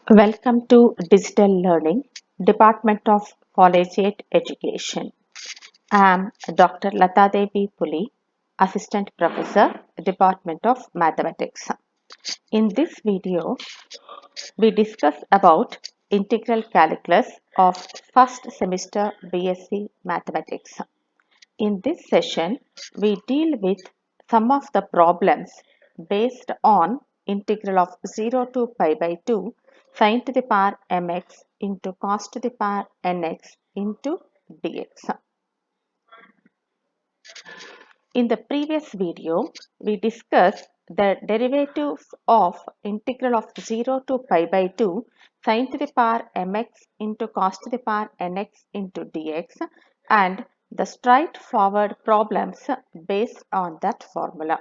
Welcome to Digital Learning, Department of Collegiate Education. I am Dr. Latha Devi Puli, Assistant Professor, Department of Mathematics. In this video, we discuss about integral calculus of first semester BSc Mathematics. In this session, we deal with some of the problems based on integral of 0 to pi by 2 sin to the power mx into cos to the power nx into dx. In the previous video, we discussed the derivatives of integral of 0 to pi by 2 sin to the power mx into cos to the power nx into dx and the straightforward problems based on that formula.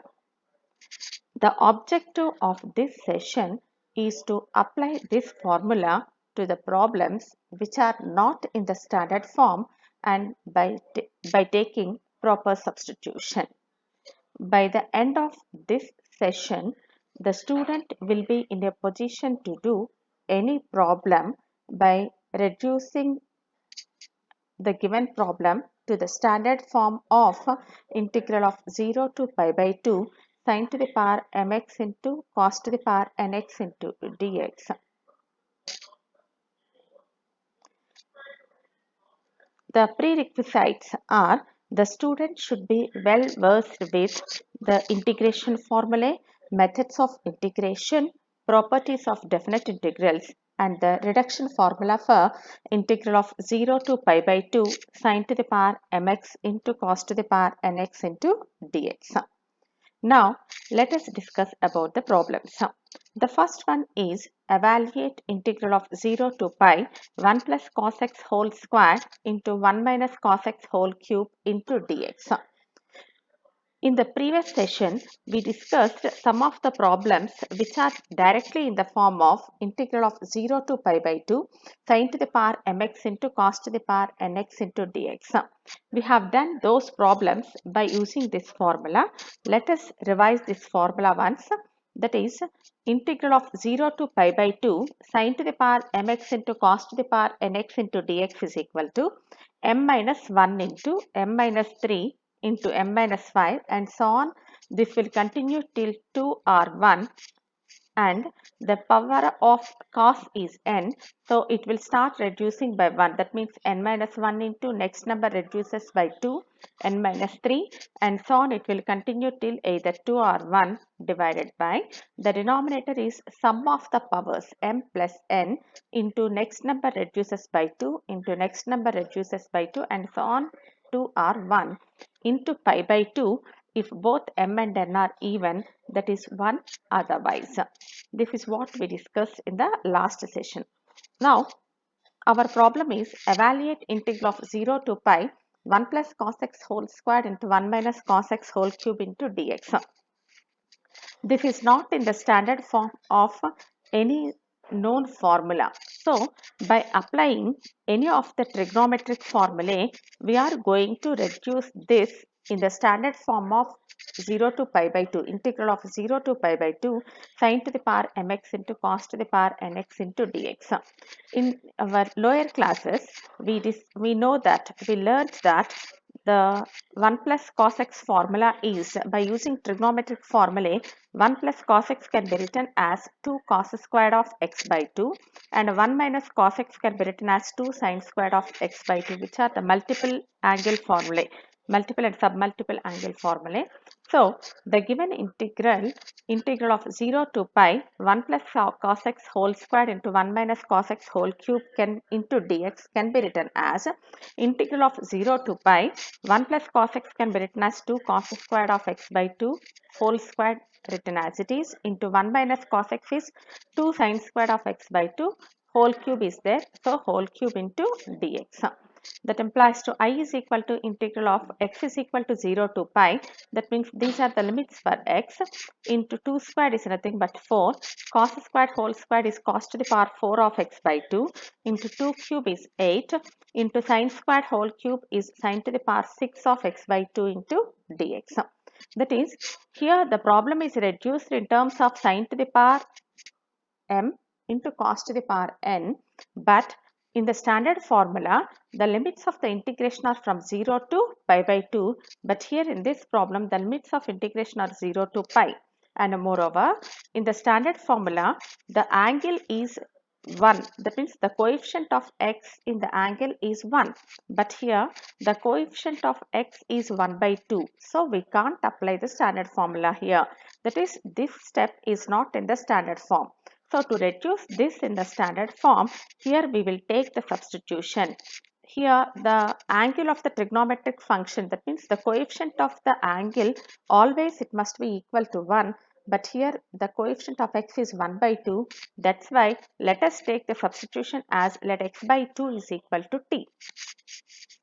The objective of this session is to apply this formula to the problems which are not in the standard form and by taking proper substitution. By the end of this session, the student will be in a position to do any problem by reducing the given problem to the standard form of integral of 0 to pi by 2 sin to the power mx into cos to the power nx into dx. The prerequisites are the student should be well versed with the integration formulae, methods of integration, properties of definite integrals, and the reduction formula for integral of 0 to pi by 2 sin to the power mx into cos to the power nx into dx. Now, let us discuss about the problems. The first one is evaluate integral of 0 to pi 1 plus cos x whole square into 1 minus cos x whole cube into dx. In the previous session, we discussed some of the problems which are directly in the form of integral of 0 to pi by 2 sin to the power mx into cos to the power nx into dx. We have done those problems by using this formula. Let us revise this formula once. That is integral of 0 to pi by 2 sin to the power mx into cos to the power nx into dx is equal to m minus 1 into m minus 3 into m minus 5 and so on. This will continue till 2r1 and the power of cos is n. So it will start reducing by 1. That means n minus 1 into next number reduces by 2, n minus 3 and so on. It will continue till either 2 or 1 divided by the denominator is sum of the powers m plus n into next number reduces by 2 into next number reduces by 2 and so on 2 or 1 into pi by 2 if both m and n are even, that is 1 otherwise. This is what we discussed in the last session. Now, our problem is evaluate integral of 0 to pi 1 plus cos x whole squared into 1 minus cos x whole cube into dx. This is not in the standard form of any known formula. So, by applying any of the trigonometric formulae, we are going to reduce this in the standard form of 0 to pi by 2, integral of 0 to pi by 2 sin to the power mx into cos to the power nx into dx. In our lower classes, we know that we learned that the 1 plus cos x formula is by using trigonometric formulae 1 plus cos x can be written as 2 cos squared of x by 2 and 1 minus cos x can be written as 2 sin squared of x by 2, which are the multiple angle formulae, multiple and submultiple angle formulae. So, the given integral of 0 to pi 1 plus cos x whole squared into 1 minus cos x whole cube into dx can be written as integral of 0 to pi 1 plus cos x can be written as 2 cos squared of x by 2 whole squared written as it is into 1 minus cos x is 2 sin squared of x by 2 whole cube is there. So, whole cube into dx. That implies to I is equal to integral of x is equal to 0 to pi. That means these are the limits for x into 2 squared is nothing but 4. Cos squared whole squared is cos to the power 4 of x by 2 into 2 cube is 8 into sin squared whole cube is sin to the power 6 of x by 2 into dx. That is, here the problem is reduced in terms of sin to the power m into cos to the power n, but in the standard formula, the limits of the integration are from 0 to pi by 2, but here in this problem, the limits of integration are 0 to pi. And moreover, in the standard formula, the angle is 1. That means the coefficient of x in the angle is 1. But here, the coefficient of x is 1 by 2. So, we can't apply the standard formula here. That is, this step is not in the standard form. So, to reduce this in the standard form, here we will take the substitution. Here, the angle of the trigonometric function, that means the coefficient of the angle, always it must be equal to 1. But here, the coefficient of x is 1 by 2. That's why let us take the substitution as let x by 2 is equal to t,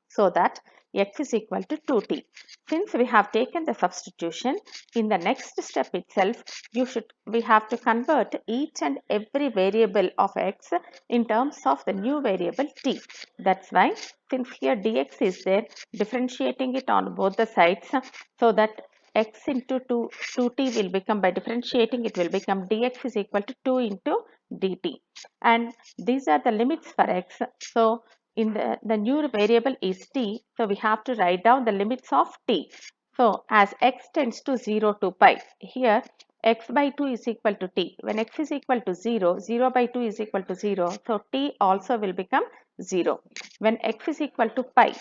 so that x is equal to 2t. Since we have taken the substitution, in the next step itself, we have to convert each and every variable of x in terms of the new variable t. That's why, since here dx is there, differentiating it on both the sides, so that x into 2t will become, by differentiating it will become dx is equal to 2 into dt. And these are the limits for x. So, in the new variable is t, so we have to write down the limits of t. So, as x tends to 0 to pi, here x by 2 is equal to t. When x is equal to 0, 0 by 2 is equal to 0, so t also will become 0. When x is equal to pi,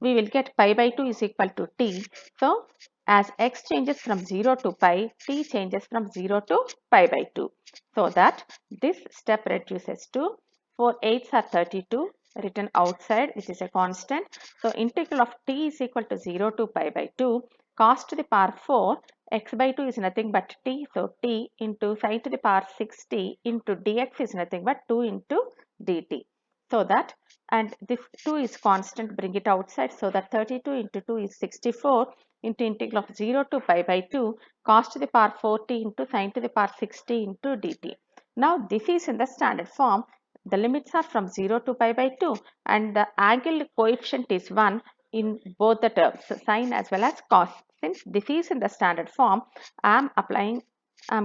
we will get pi by 2 is equal to t. So, as x changes from 0 to pi, t changes from 0 to pi by 2. So that this step reduces to 4 8s are 32 written outside, which is a constant. So, integral of t is equal to 0 to pi by 2 cos to the power 4 x by 2 is nothing but t. So, t into sin to the power 6t into dx is nothing but 2 into dt. So that, and this 2 is constant, bring it outside, so that 32 into 2 is 64 into integral of 0 to pi by 2 cos to the power 4t into sin to the power 6t into dt. Now this is in the standard form. The limits are from 0 to pi by 2 and the angle coefficient is 1 in both the terms, sin as well as cos. Since this is in the standard form, I'm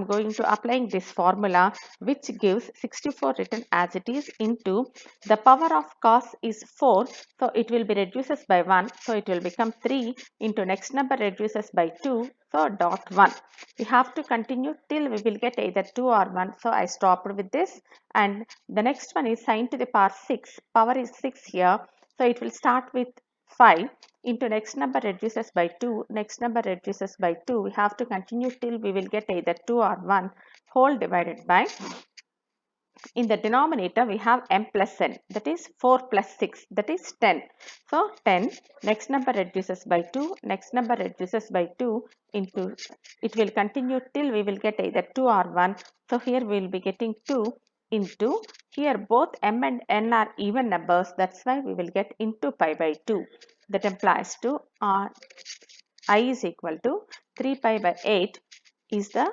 going to applying this formula, which gives 64 written as it is into the power of cos is 4. So it will be reduces by 1. So it will become 3 into next number reduces by 2. So dot 1. We have to continue till we will get either 2 or 1. So I stopped with this. And the next one is sin to the power 6. Power is 6 here. So it will start with 5 into next number reduces by 2, next number reduces by 2. We have to continue till we will get either 2 or 1 whole divided by, in the denominator we have m plus n, that is 4 plus 6, that is 10. So 10, next number reduces by 2, next number reduces by 2 into, it will continue till we will get either 2 or 1. So here we will be getting 2 into, here both m and n are even numbers, that's why we will get into pi by 2. That implies to I is equal to 3 pi by 8 is the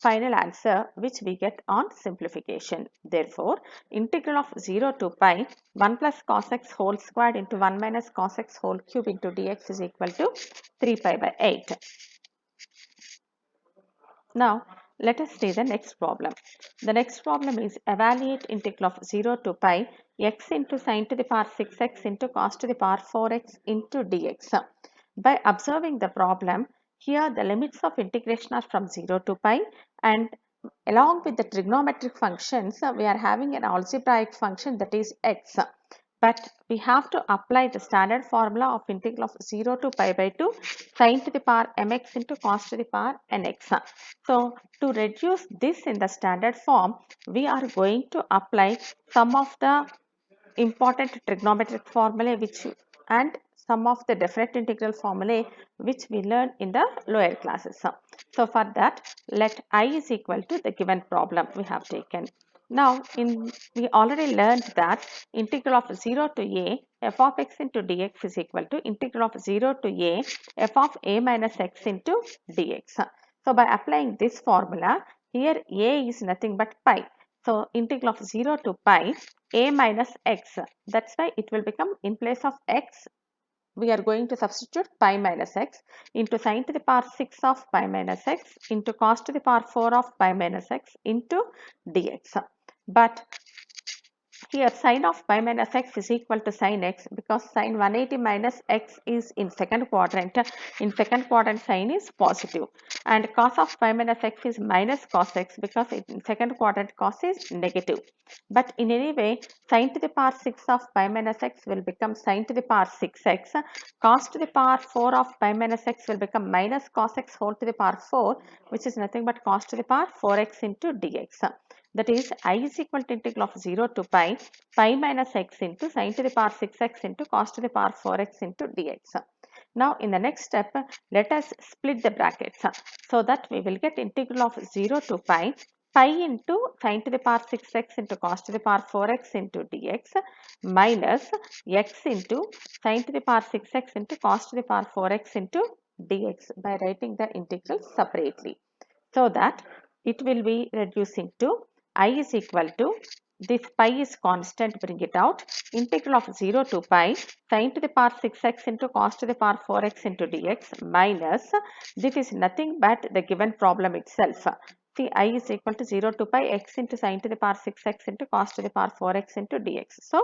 final answer which we get on simplification. Therefore, integral of 0 to pi 1 plus cos x whole squared into 1 minus cos x whole cube into dx is equal to 3 pi by 8. Now, let us see the next problem. The next problem is evaluate integral of 0 to pi x into sin to the power 6x into cos to the power 4x into dx. By observing the problem, here the limits of integration are from 0 to pi, and along with the trigonometric functions, we are having an algebraic function, that is x. But we have to apply the standard formula of integral of 0 to pi by 2 sin to the power mx into cos to the power nx. So, to reduce this in the standard form, we are going to apply some of the important trigonometric formulae and some of the definite integral formulae which we learn in the lower classes. So for that, let I is equal to the given problem we have taken. Now we already learned that integral of 0 to a f of x into dx is equal to integral of 0 to a f of a minus x into dx. So by applying this formula, here a is nothing but pi. So integral of 0 to pi a minus x, that's why it will become, in place of x we are going to substitute pi minus x into sine to the power 6 of pi minus x into cos to the power 4 of pi minus x into dx. But here sine of pi minus x is equal to sine x because sine 180 minus x is in second quadrant. In second quadrant sine is positive, and cos of pi minus x is minus cos x because in second quadrant cos is negative. But in any way, sine to the power 6 of pi minus x will become sine to the power 6x. Cos to the power 4 of pi minus x will become minus cos x whole to the power 4, which is nothing but cos to the power 4x into dx. That is, I is equal to integral of 0 to pi minus x into sine to the power 6x into cos to the power 4x into dx. Now, in the next step, let us split the brackets so that we will get integral of 0 to pi into sine to the power 6x into cos to the power 4x into dx minus x into sine to the power 6x into cos to the power 4x into dx by writing the integral separately, so that it will be reducing to I is equal to, this pi is constant, bring it out, integral of 0 to pi sine to the power 6x into cos to the power 4x into dx minus, this is nothing but the given problem itself. See, I is equal to 0 to pi x into sine to the power 6x into cos to the power 4x into dx. So,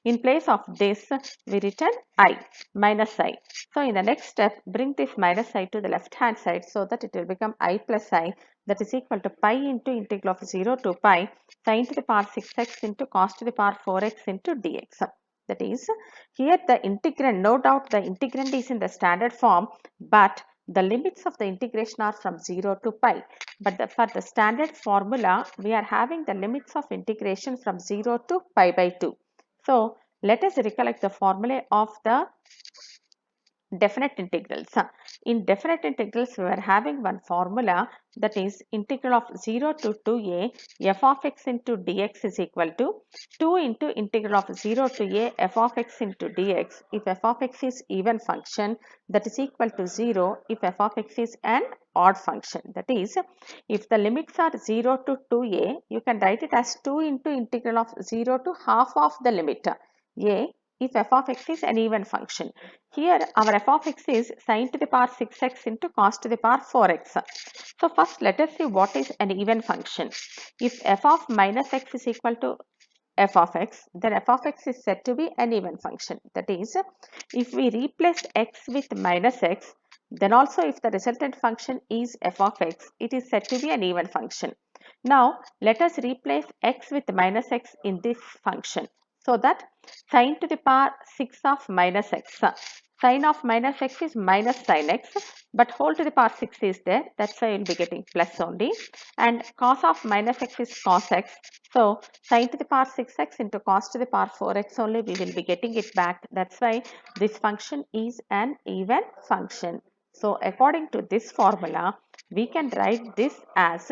in place of this, we written I minus I. So, in the next step, bring this minus I to the left hand side so that it will become I plus I, that is equal to pi into integral of 0 to pi sine to the power 6x into cos to the power 4x into dx. That is, here the integrand, no doubt the integrand is in the standard form, but the limits of the integration are from 0 to pi. But for the standard formula, we are having the limits of integration from 0 to pi by 2. So, let us recollect the formula of the definite integrals. In definite integrals, we are having one formula, that is integral of 0 to 2a f of x into dx is equal to 2 into integral of 0 to a f of x into dx if f of x is even function, that is equal to 0 if f of x is an odd function. That is, if the limits are 0 to 2a, you can write it as 2 into integral of 0 to half of the limit a if f of x is an even function. Here our f of x is sine to the power 6x into cos to the power 4x. So first let us see what is an even function. If f of minus x is equal to f of x, then f of x is said to be an even function. That is, if we replace x with minus x, then also if the resultant function is f of x, it is said to be an even function. Now let us replace x with minus x in this function, so that sine to the power 6 of minus x, sine of minus x is minus sine x, but whole to the power 6 is there, that's why you will be getting plus only, and cos of minus x is cos x, so sine to the power 6x into cos to the power 4x only we will be getting it back, that's why this function is an even function. So according to this formula, we can write this as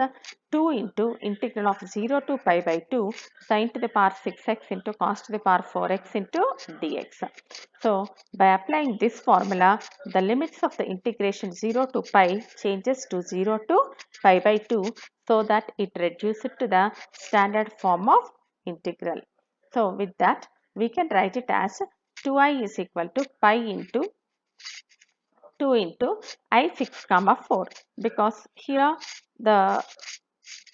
2 into integral of 0 to pi by 2 sine to the power 6x into cos to the power 4x into dx. So by applying this formula, the limits of the integration 0 to pi changes to 0 to pi by 2, so that it reduces to the standard form of integral. So with that, we can write it as 2i is equal to pi into 2 into I6 comma 4, because here the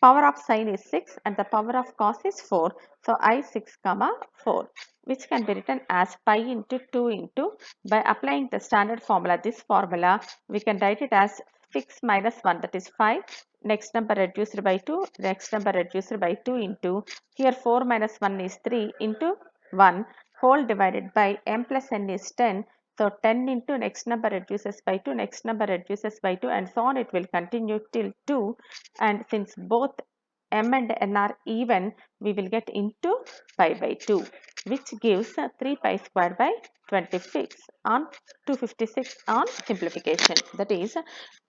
power of sine is 6 and the power of cos is 4. So I6 comma 4, which can be written as pi into 2 into, by applying the standard formula, this formula, we can write it as 6 minus 1, that is 5. Next number reduced by 2, next number reduced by 2 into, here 4 minus 1 is 3 into 1 whole divided by m plus n is 10. So 10 into next number reduces by 2, next number reduces by 2, and so on it will continue till 2. And since both m and n are even, we will get into pi by 2, which gives 3 pi squared by 26 on 256 on simplification. That is,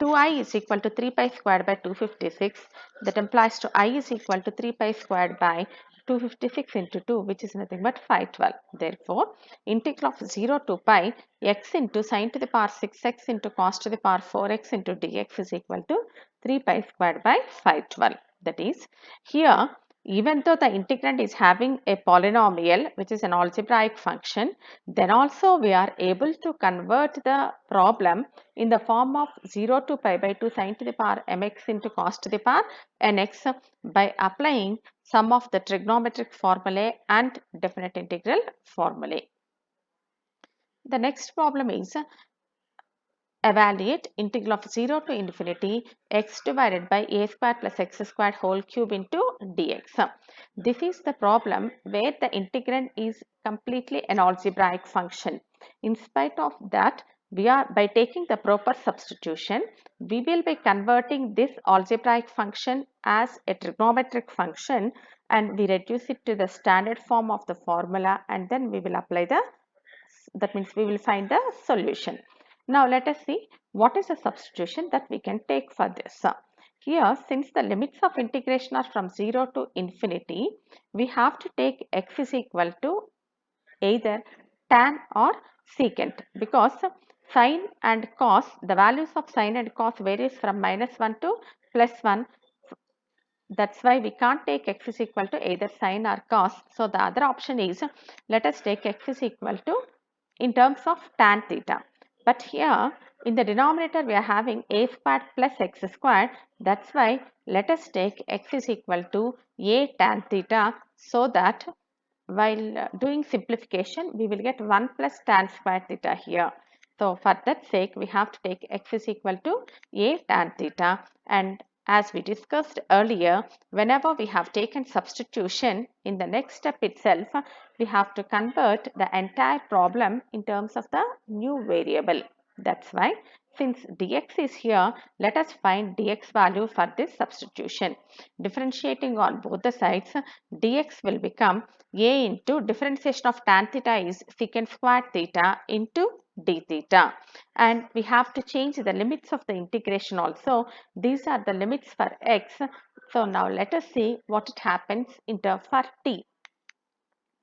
2i is equal to 3 pi squared by 256. That implies to I is equal to 3 pi squared by 256 into 2, which is nothing but 512. Therefore, integral of 0 to pi x into sine to the power 6x into cos to the power 4x into dx is equal to 3 pi squared by 512. That is, here Even though the integrand is having a polynomial, which is an algebraic function, then also we are able to convert the problem in the form of 0 to pi by 2 sine to the power mx into cos to the power nx by applying some of the trigonometric formulae and definite integral formulae. The next problem is evaluate integral of 0 to infinity x divided by a square plus x square whole cube into dx. This is the problem where the integrand is completely an algebraic function. In spite of that, we are, by taking the proper substitution, we will be converting this algebraic function as a trigonometric function, and we reduce it to the standard form of the formula, and then we will apply the, that means we will find the solution. Now let us see what is the substitution that we can take for this. Here, since the limits of integration are from 0 to infinity, we have to take x is equal to either tan or secant, because sine and cos, the values of sine and cos varies from -1 to +1. That's why we can't take x is equal to either sine or cos. So the other option is, let us take x is equal to in terms of tan theta. But here in the denominator we are having a squared plus x squared. That's why let us take x is equal to a tan theta, so that while doing simplification we will get 1 plus tan squared theta here. So for that sake we have to take x is equal to a tan theta, and as we discussed earlier, whenever we have taken substitution, in the next step itself we have to convert the entire problem in terms of the new variable. That's why since dx is here, let us find dx value for this substitution. Differentiating on both the sides, dx will become a into differentiation of tan theta is secant squared theta into d theta, and we have to change the limits of the integration also. These are the limits for x. So now let us see what it happens in terms for t.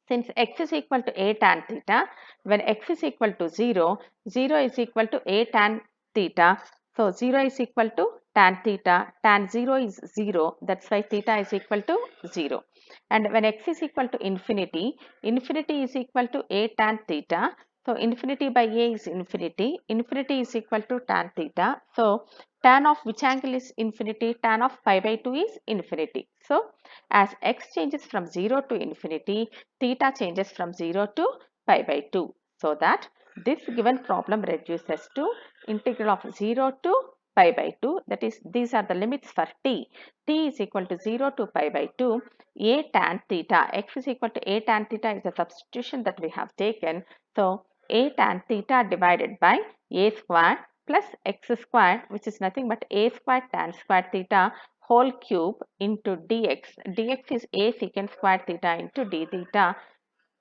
Since x is equal to a tan theta, when x is equal to 0, 0 is equal to a tan theta. So 0 is equal to tan theta, tan 0 is 0, that's why theta is equal to 0. And when x is equal to infinity, infinity is equal to a tan theta. So infinity by a is infinity, infinity is equal to tan theta. So tan of which angle is infinity? Tan of pi by 2 is infinity. So as x changes from 0 to infinity, theta changes from 0 to pi by 2. So that this given problem reduces to integral of 0 to pi by 2. That is, these are the limits for t. T is equal to 0 to pi by 2. A tan theta, x is equal to a tan theta is the substitution that we have taken. So a tan theta divided by a squared plus x squared, which is nothing but a squared tan squared theta whole cube into dx. Dx is a secant squared theta into d theta.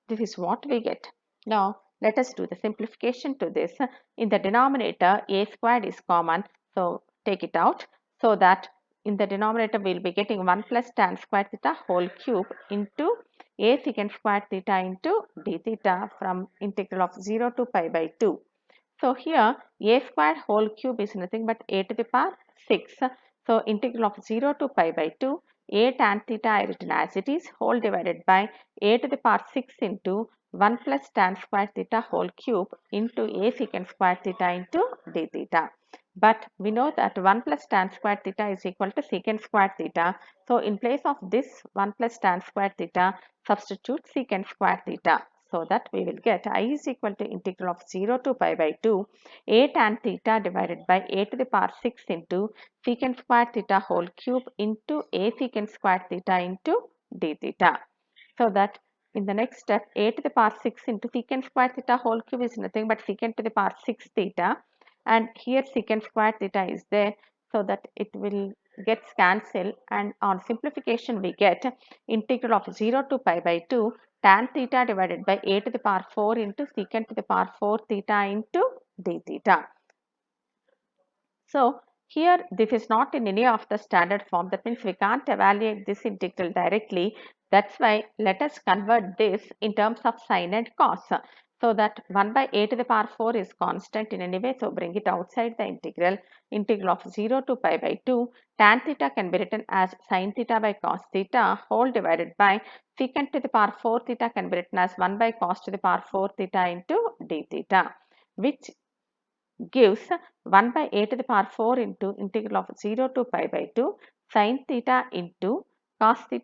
This is what we get. Now let us do the simplification to this. In the denominator, a squared is common, so take it out, so that in the denominator we will be getting 1 plus tan squared theta whole cube into a secant squared theta into d theta from integral of 0 to pi by 2. So here a squared whole cube is nothing but a to the power 6. So integral of 0 to pi by 2, a tan theta I written as it is whole divided by a to the power 6 into 1 plus tan squared theta whole cube into a secant squared theta into d theta. But we know that 1 plus tan squared theta is equal to secant squared theta. So in place of this 1 plus tan squared theta, substitute secant squared theta. So that we will get I is equal to integral of 0 to pi by 2 a tan theta divided by a to the power 6 into secant squared theta whole cube into a secant squared theta into d theta. So that in the next step a to the power 6 into secant squared theta whole cube is nothing but secant to the power 6 theta, and here secant squared theta is there, so that it will gets cancelled, and on simplification we get integral of 0 to pi by 2 tan theta divided by a to the power 4 into secant to the power 4 theta into d theta. So here this is not in any of the standard form, that means we can't evaluate this integral directly. That's why let us convert this in terms of sine and cos. So that 1 by a to the power 4 is constant in any way. So bring it outside the integral. Integral of 0 to pi by 2. Tan theta can be written as sin theta by cos theta whole divided by secant to the power 4 theta can be written as 1 by cos to the power 4 theta into d theta, which gives 1 by a to the power 4 into integral of 0 to pi by 2 sin theta into cos to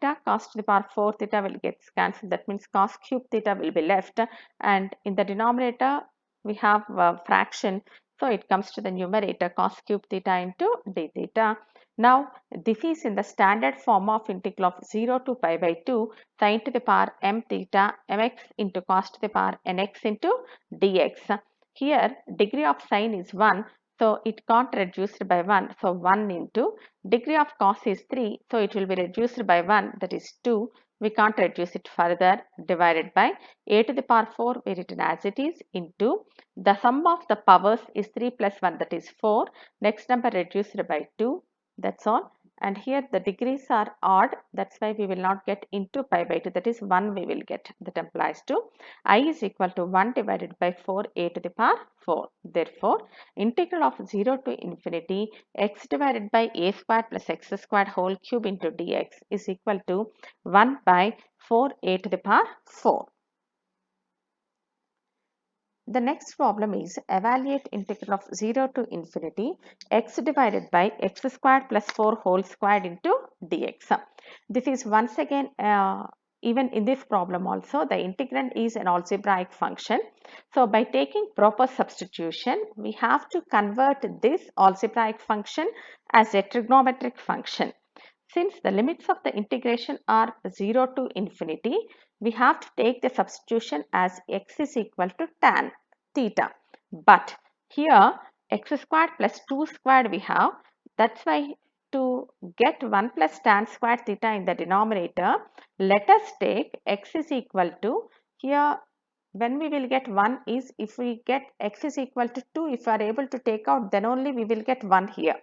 the power 4 theta will get cancelled. That means cos cube theta will be left, and in the denominator we have a fraction, so it comes to the numerator cos cube theta into d theta. Now this is in the standard form of integral of 0 to pi by 2 sin to the power m theta mx into cos to the power nx into dx. Here degree of sine is 1, so it can't reduced by 1. So 1 into degree of cos is 3, so it will be reduced by 1, that is 2. We can't reduce it further, divided by a to the power 4 we written as it is into the sum of the powers is 3 plus 1, that is 4. Next number reduced by 2, that's all. And here the degrees are odd, that's why we will not get into pi by 2, that is 1 we will get. That implies to I is equal to 1 divided by 4a to the power 4. Therefore, integral of 0 to infinity x divided by a squared plus x squared whole cube into dx is equal to 1 by 4a to the power 4. The next problem is evaluate integral of 0 to infinity x divided by x squared plus 4 whole squared into dx. This is once again even in this problem also the integrand is an algebraic function. So by taking proper substitution we have to convert this algebraic function as a trigonometric function. Since the limits of the integration are 0 to infinity, we have to take the substitution as x is equal to tan theta. But here x squared plus 2 squared we have. That's why to get 1 plus tan squared theta in the denominator, let us take x is equal to, here when we will get 1 is if we get x is equal to 2, if we are able to take out, then only we will get 1 here.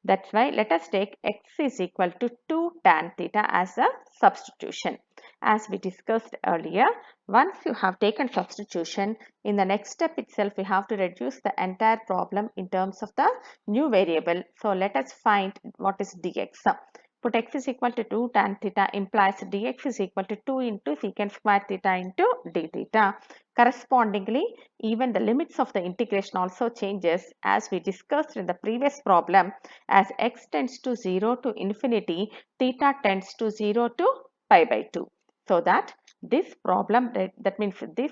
That's why let us take x is equal to 2 tan theta as a substitution. As we discussed earlier, once you have taken substitution, in the next step itself we have to reduce the entire problem in terms of the new variable. So let us find what is dx. Put x is equal to 2 tan theta implies dx is equal to 2 into secant square theta into d theta. Correspondingly, even the limits of the integration also changes as we discussed in the previous problem. As x tends to 0 to infinity, theta tends to 0 to pi by 2. So that this problem, that means this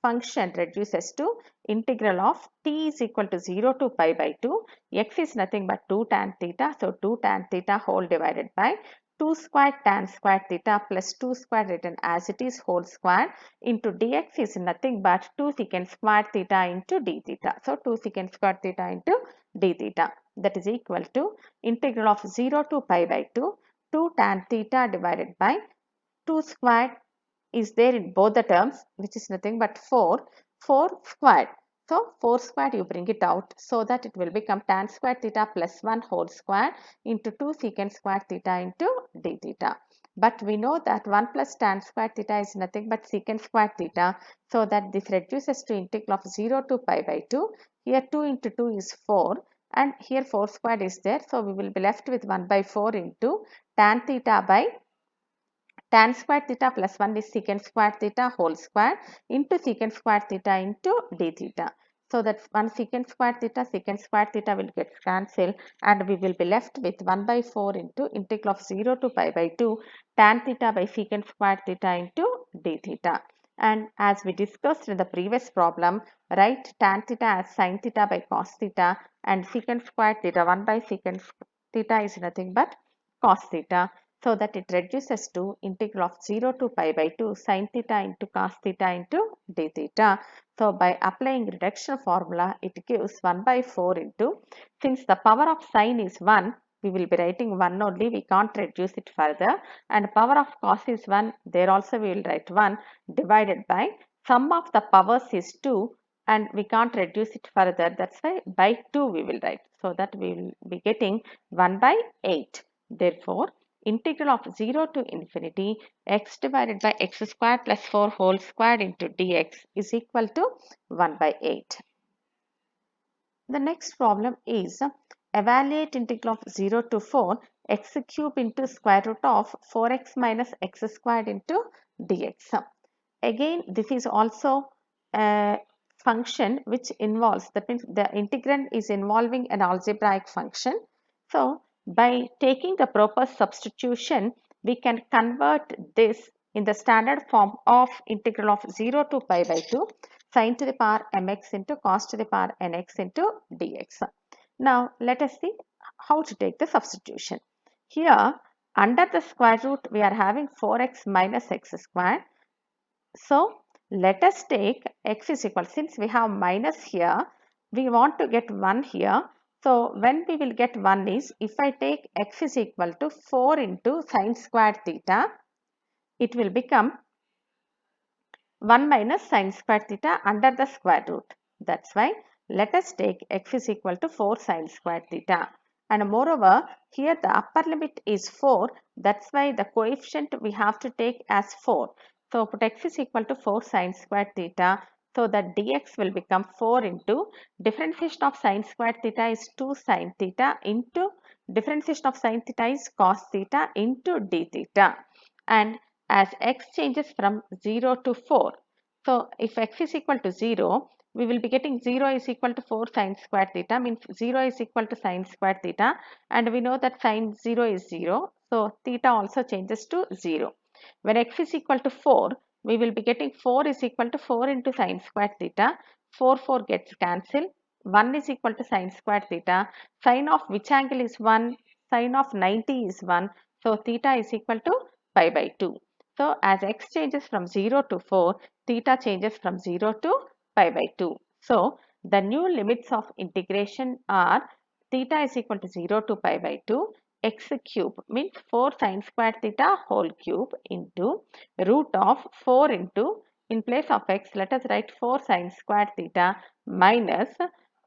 function reduces to integral of t is equal to 0 to pi by 2. X is nothing but 2 tan theta. So 2 tan theta whole divided by 2 squared tan squared theta plus 2 squared written as it is whole squared into dx is nothing but 2 secant squared theta into d theta. So 2 secant squared theta into d theta, that is equal to integral of 0 to pi by 2, 2 tan theta divided by 2 squared is there in both the terms, which is nothing but 4 squared. So 4 squared you bring it out, so that it will become tan squared theta plus 1 whole squared into 2 secant squared theta into d theta. But we know that 1 plus tan squared theta is nothing but secant squared theta, so that this reduces to integral of 0 to pi by 2. Here 2 into 2 is 4 and here 4 squared is there, so we will be left with 1 by 4 into tan theta by tan squared theta plus 1 is secant squared theta whole square into secant squared theta into d theta. So that 1 secant squared theta will get cancelled and we will be left with 1 by 4 into integral of 0 to pi by 2 tan theta by secant squared theta into d theta. And as we discussed in the previous problem, write tan theta as sin theta by cos theta and secant squared theta 1 by secant theta is nothing but cos theta, so that it reduces to integral of 0 to pi by 2 sin theta into cos theta into d theta. So by applying reduction formula, it gives 1 by 4 into, since the power of sine is 1, we will be writing 1 only, we can't reduce it further, and power of cos is 1, there also we will write 1 divided by sum of the powers is 2 and we can't reduce it further, that's why by 2 we will write, so that we will be getting 1 by 8. Therefore, integral of 0 to infinity x divided by x squared plus 4 whole squared into dx is equal to 1 by 8. The next problem is evaluate integral of 0 to 4 x cube into square root of 4x minus x squared into dx. Again, this is also a function which involves, that means the integrand is involving an algebraic function. So, by taking the proper substitution, we can convert this in the standard form of integral of 0 to pi by 2 sin to the power mx into cos to the power nx into dx. Now, let us see how to take the substitution. Here, under the square root, we are having 4x minus x squared. So, let us take x is equal, since we have minus here, we want to get 1 here. So, when we will get 1 is, if I take x is equal to 4 into sine squared theta, it will become 1 minus sine squared theta under the square root. That's why let us take x is equal to 4 sine squared theta. And moreover, here the upper limit is 4. That's why the coefficient we have to take as 4. So put x is equal to 4 sine squared theta. So that dx will become 4 into differentiation of sine squared theta is 2 sine theta into differentiation of sine theta is cos theta into d theta. And as x changes from 0 to 4. So if x is equal to 0, we will be getting 0 is equal to 4 sine squared theta, means 0 is equal to sine squared theta, and we know that sine 0 is 0. So theta also changes to 0. When x is equal to 4, we will be getting 4 is equal to 4 into sine squared theta. 4 gets cancelled. 1 is equal to sine squared theta. Sine of which angle is 1? Sine of 90 is 1. So theta is equal to pi by 2. So as x changes from 0 to 4, theta changes from 0 to pi by 2. So the new limits of integration are theta is equal to 0 to pi by 2, x cube means 4 sine squared theta whole cube into root of 4 into, in place of x, let us write 4 sine squared theta minus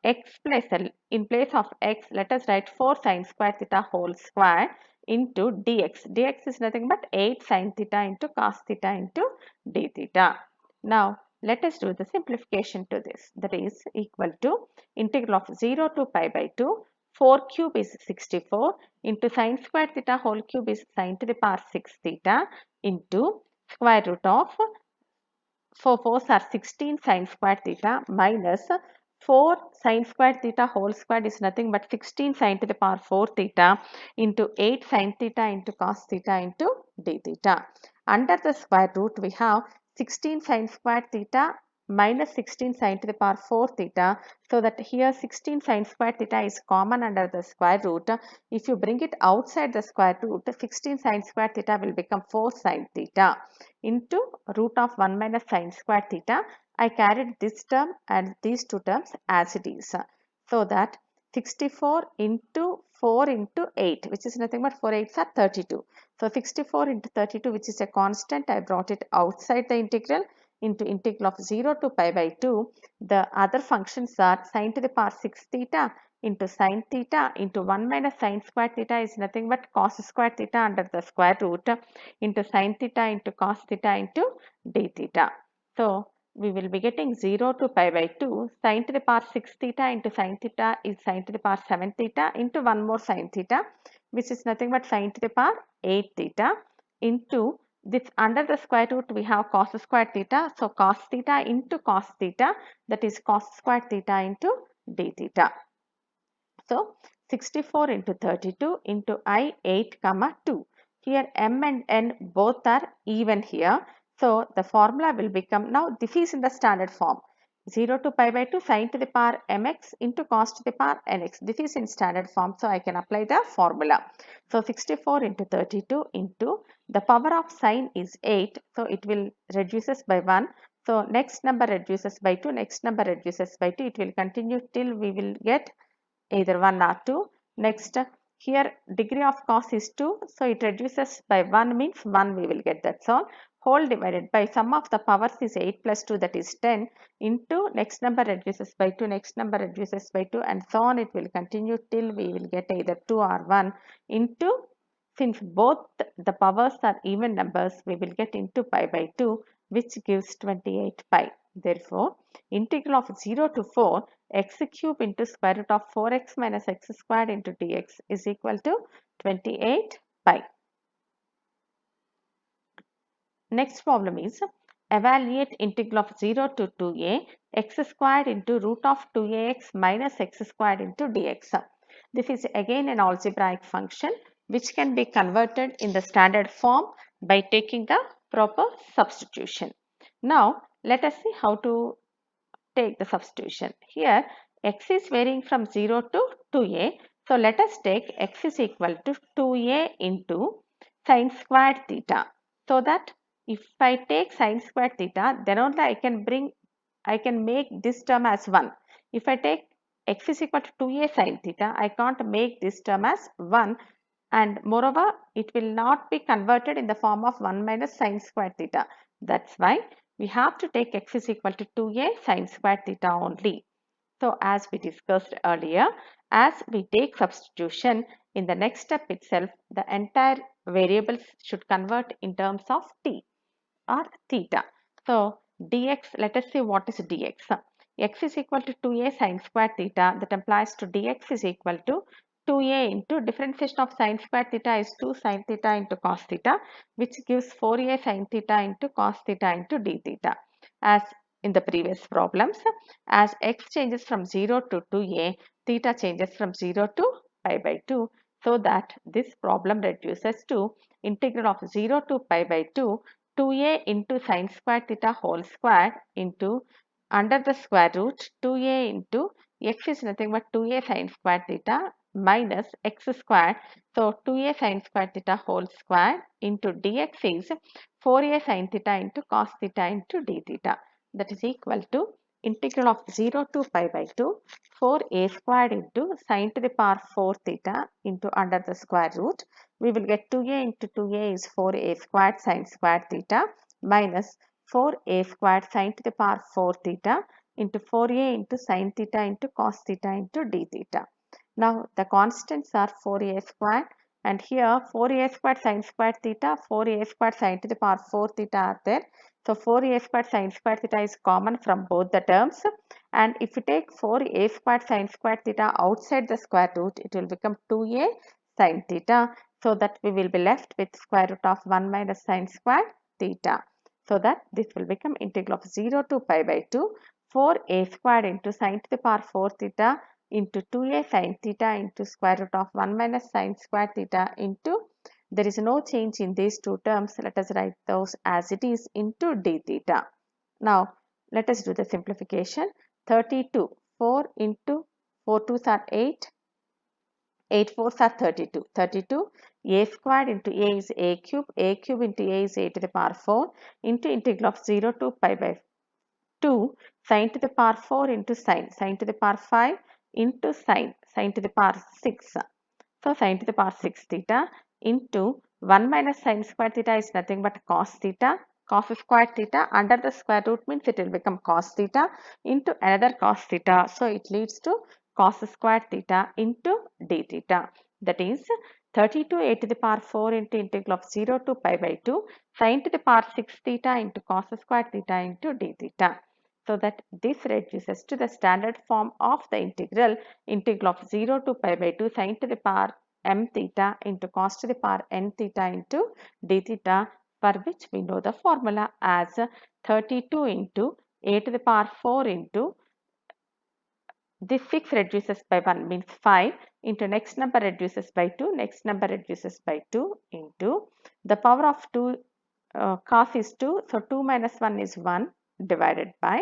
x plus L, in place of x, let us write 4 sine squared theta whole square into dx. Dx is nothing but 8 sine theta into cos theta into d theta. Now, let us do the simplification to this. That is equal to integral of 0 to pi by 2. 4 cube is 64 into sine squared theta whole cube is sine to the power 6 theta into square root of 4 4s are 16 sine squared theta minus 4 sine squared theta whole squared is nothing but 16 sine to the power 4 theta into 8 sine theta into cos theta into d theta. Under the square root we have 16 sine squared theta minus 16 sine to the power 4 theta. So that here 16 sine squared theta is common under the square root. If you bring it outside the square root, 16 sine squared theta will become 4 sine theta into root of 1 minus sine squared theta. I carried this term and these two terms as it is. So that 64 into 4 into 8, which is nothing but 4 8s are 32. So 64 into 32, which is a constant, I brought it outside the integral into integral of 0 to pi by 2. The other functions are sine to the power 6 theta into sine theta into 1 minus sine squared theta is nothing but cos squared theta under the square root into sine theta into cos theta into d theta. So we will be getting 0 to pi by 2 sine to the power 6 theta into sine theta is sine to the power 7 theta into 1 more sine theta, which is nothing but sine to the power 8 theta into this under the square root we have cos squared theta. So cos theta into cos theta, that is cos squared theta into d theta. So 64 into 32 into I 8 comma 2. Here m and n both are even here. So the formula will become, now this is in the standard form, 0 to pi by 2 sine to the power mx into cos to the power nx. This is in standard form, so I can apply the formula. So 64 into 32 into the power of sine is 8, so it will reduces by 1. So next number reduces by 2, next number reduces by 2, it will continue till we will get either 1 or 2. Next, here degree of cos is 2, so it reduces by 1 means 1 we will get, that's all. Whole divided by sum of the powers is 8 plus 2, that is 10 into next number reduces by 2, next number reduces by 2, and so on it will continue till we will get either 2 or 1 into Since both the powers are even numbers, we will get into pi by 2, which gives 28 pi. Therefore, integral of 0 to 4 x cube into square root of 4x minus x squared into dx is equal to 28 pi. Next problem is evaluate integral of 0 to 2a x squared into root of 2ax minus x squared into dx. This is again an algebraic function which can be converted in the standard form by taking the proper substitution. Now let us see how to take the substitution. Here x is varying from 0 to 2a. So let us take x is equal to 2a into sine squared theta. So that if I take sine squared theta, then only I can make this term as 1. If I take x is equal to 2a sine theta, I can't make this term as 1, and moreover it will not be converted in the form of 1 minus sine squared theta. That's why we have to take x is equal to 2a sine squared theta only. So as we discussed earlier, as we take substitution in the next step itself, the entire variables should convert in terms of t or theta. So dx, let us see what is dx. X is equal to 2a sine squared theta, that implies to dx is equal to 2a into differentiation of sine squared theta is 2 sine theta into cos theta, which gives 4a sine theta into cos theta into d theta. As in the previous problems, as x changes from 0 to 2a, theta changes from 0 to pi by 2, so that this problem reduces to integral of 0 to pi by 2 2a into sine squared theta whole squared into under the square root 2a into x is nothing but 2a sine squared theta minus x squared. So 2a sine squared theta whole squared into dx is 4a sine theta into cos theta into d theta. That is equal to integral of 0 to pi by 2 4a squared into sine to the power 4 theta into under the square root. We will get 2a into 2a is 4a squared sine squared theta minus 4a squared sine to the power 4 theta into 4a into sine theta into cos theta into d theta. Now the constants are 4a squared, and here 4a squared sine squared theta, 4a squared sine to the power 4 theta are there. So 4a squared sine squared theta is common from both the terms, and if you take 4a squared sine squared theta outside the square root, it will become 2a sine theta, so that we will be left with square root of 1 minus sine squared theta. So that this will become integral of 0 to pi by 2 4a squared into sine to the power 4 theta into 2a sine theta into square root of 1 minus sine squared theta into, there is no change in these two terms, let us write those as it is, into d theta. Now let us do the simplification. 32, 4 into 4 2s are 8, 8 fours are 32. 32 a squared into a is a cube into a is a to the power 4 into integral of 0 to pi by 2 sine to the power 4 into sine to the power 5 into sine to the power 6. So sine to the power 6 theta into 1 minus sine squared theta is nothing but cos theta. Cos squared theta under the square root means it will become cos theta into another cos theta. So it leads to cos squared theta into d theta. That is 32 a to the power 4 into integral of 0 to pi by 2 sine to the power 6 theta into cos squared theta into d theta. So that this reduces to the standard form of the integral of 0 to pi by 2 sine to the power m theta into cos to the power n theta into d theta, for which we know the formula as 32 into a to the power 4 into this 6 reduces by 1 means 5 into next number reduces by 2, next number reduces by 2 into the power of 2 cos is 2, so 2 minus 1 is 1 divided by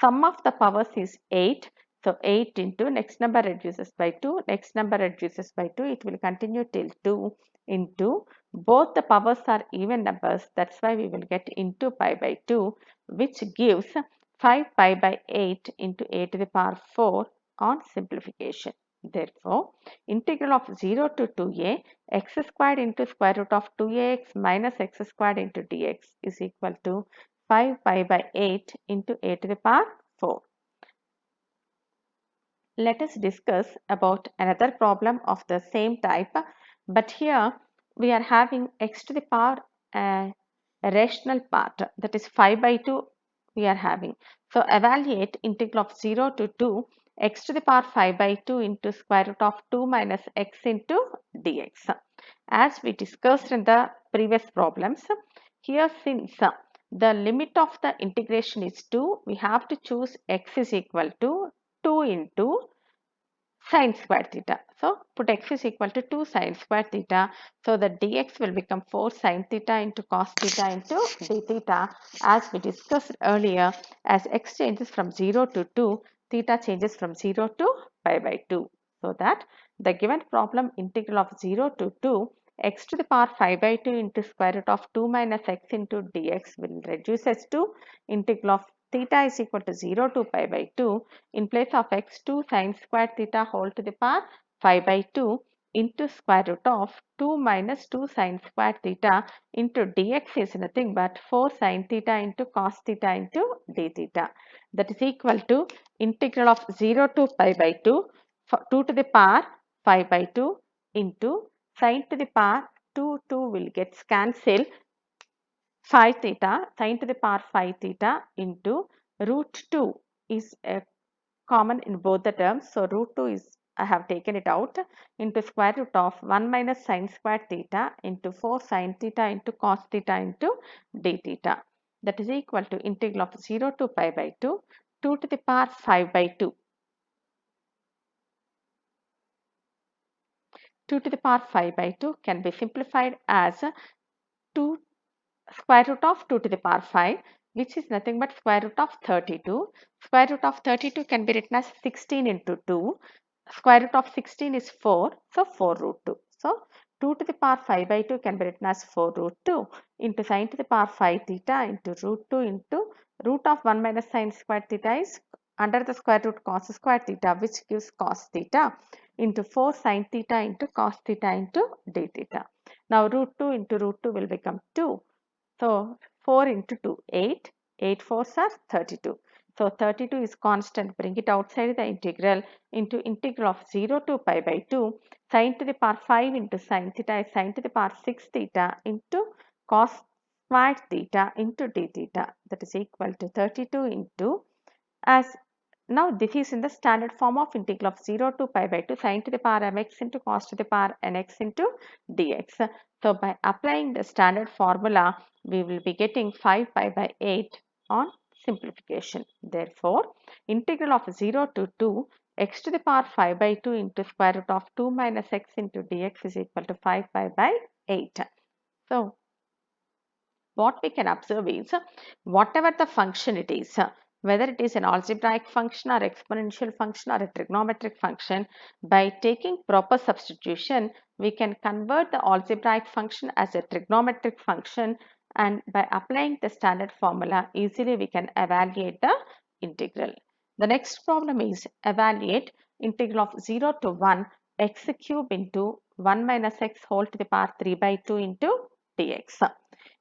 sum of the powers is 8. So 8 into next number reduces by 2, next number reduces by 2, it will continue till 2 into both the powers are even numbers, that's why we will get into pi by 2, which gives 5 pi by 8 into a to the power 4 on simplification. Therefore, integral of 0 to 2a x squared into square root of 2ax minus x squared into dx is equal to 5 pi by 8 into a to the power 4. Let us discuss about another problem of the same type, but here we are having x to the power a rational part, that is 5 by 2 we are having. So evaluate integral of 0 to 2 x to the power 5 by 2 into square root of 2 minus x into dx. As we discussed in the previous problems, here since the limit of the integration is 2, we have to choose x is equal to 2 into sine square theta. So put x is equal to 2 sine square theta. So the dx will become 4 sine theta into cos theta into d theta. As we discussed earlier, as x changes from 0 to 2, theta changes from 0 to pi by 2. So that the given problem integral of 0 to 2 x to the power 5 by 2 into square root of 2 minus x into dx will reduce as to integral of theta is equal to 0 to pi by 2. In place of x, 2 sine square theta whole to the power 5 by 2 into square root of 2 minus 2 sine square theta into dx is nothing but 4 sine theta into cos theta into d theta. That is equal to integral of 0 to pi by 2, 2 to the power 5 by 2 into sine to the power 2 will get cancelled 5 theta sine to the power 5 theta into root 2 is common in both the terms. So root 2 is, I have taken it out, into square root of 1 minus sine square theta into 4 sine theta into cos theta into d theta. That is equal to integral of 0 to pi by 2, 2 to the power 5 by 2. 2 to the power 5 by 2 can be simplified as 2 square root of 2 to the power 5, which is nothing but square root of 32. Square root of 32 can be written as 16 into 2. Square root of 16 is 4, so 4 root 2. So 2 to the power 5 by 2 can be written as 4 root 2 into sine to the power 5 theta into root 2 into root of 1 minus sine square theta is under the square root cos square theta, which gives cos theta into 4 sine theta into cos theta into d theta. Now root 2 into root 2 will become 2. So 4 into 2, 8. 8 fours are 32. So 32 is constant. Bring it outside the integral into integral of 0 to pi by 2. Sine to the power 5 into sine theta is sine to the power 6 theta into cos squared theta into d theta. That is equal to 32 into, as now this is in the standard form of integral of 0 to pi by 2 sine to the power mx into cos to the power nx into dx. So by applying the standard formula, we will be getting 5 pi by 8 on simplification. Therefore, integral of 0 to 2 x to the power 5 by 2 into square root of 2 minus x into dx is equal to 5 pi by 8. So what we can observe is whatever the function it is, whether it is an algebraic function or exponential function or a trigonometric function, by taking proper substitution, we can convert the algebraic function as a trigonometric function, and by applying the standard formula, easily we can evaluate the integral. The next problem is evaluate integral of 0 to 1 x cube into 1 minus x whole to the power 3 by 2 into dx.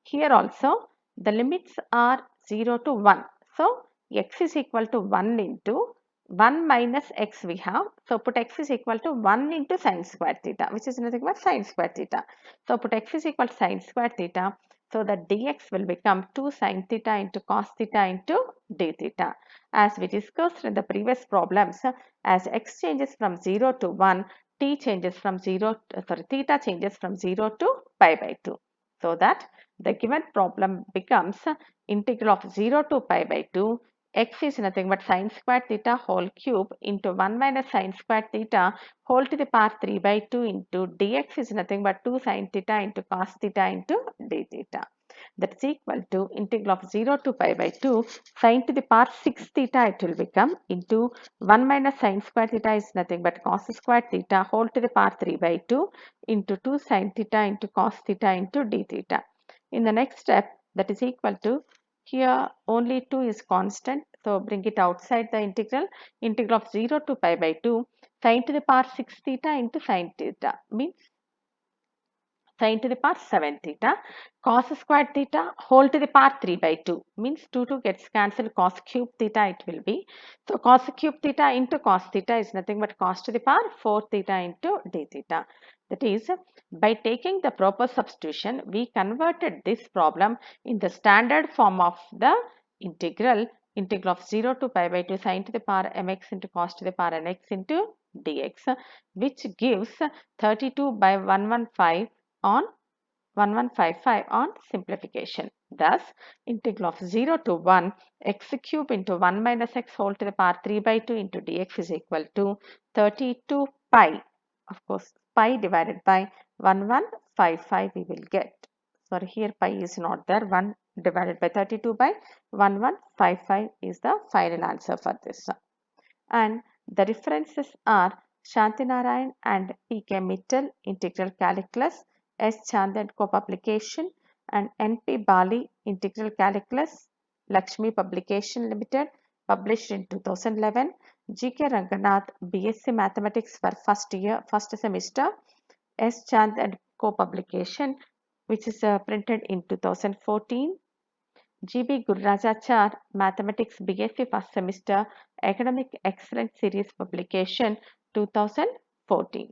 Here also the limits are 0 to 1. So x is equal to 1 into 1 minus x we have. So put x is equal to 1 into sine square theta, which is nothing but sine square theta. So put x is equal to sine square theta. So the dx will become 2 sine theta into cos theta into d theta. As we discussed in the previous problems, as x changes from 0 to 1, t changes from 0, theta changes from 0 to pi by 2. So that the given problem becomes integral of 0 to pi by 2, x is nothing but sine square theta whole cube into 1 minus sine square theta whole to the power 3 by 2 into dx is nothing but 2 sine theta into cos theta into d theta. That is equal to integral of 0 to pi by 2 sine to the power 6 theta it will become into 1 minus sine square theta is nothing but cos square theta whole to the power 3 by 2 into 2 sine theta into cos theta into d theta. In the next step, that is equal to, here only 2 is constant, so bring it outside the integral. Integral of 0 to pi by 2 sine to the power 6 theta into sine theta means sine to the power 7 theta, cos squared theta whole to the power 3 by 2 means 2 gets cancelled, cos cube theta it will be. So cos cube theta into cos theta is nothing but cos to the power 4 theta into d theta. That is, by taking the proper substitution, we converted this problem in the standard form of the integral of 0 to pi by 2 sine to the power mx into cos to the power nx into dx, which gives 32 by 115 on 1155 on simplification. Thus, integral of 0 to 1 x cube into 1 minus x whole to the power 3 by 2 into dx is equal to 32 pi. Of course, pi divided by 1155 we will get. Sorry, here pi is not there. 1 divided by 32 by 1155 is the final answer for this. And the references are Shantinarayan and P.K. Mittal, Integral Calculus, S. Chand and Co. Publication, and N.P. Bali, Integral Calculus, Lakshmi Publication Limited, published in 2011, G.K. Ranganath, BSc Mathematics for first semester, S. Chand and Co. Publication, which is printed in 2014, G.B. Gururajachar, Mathematics BSc First Semester, Academic Excellence Series Publication 2014.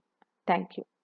Thank you.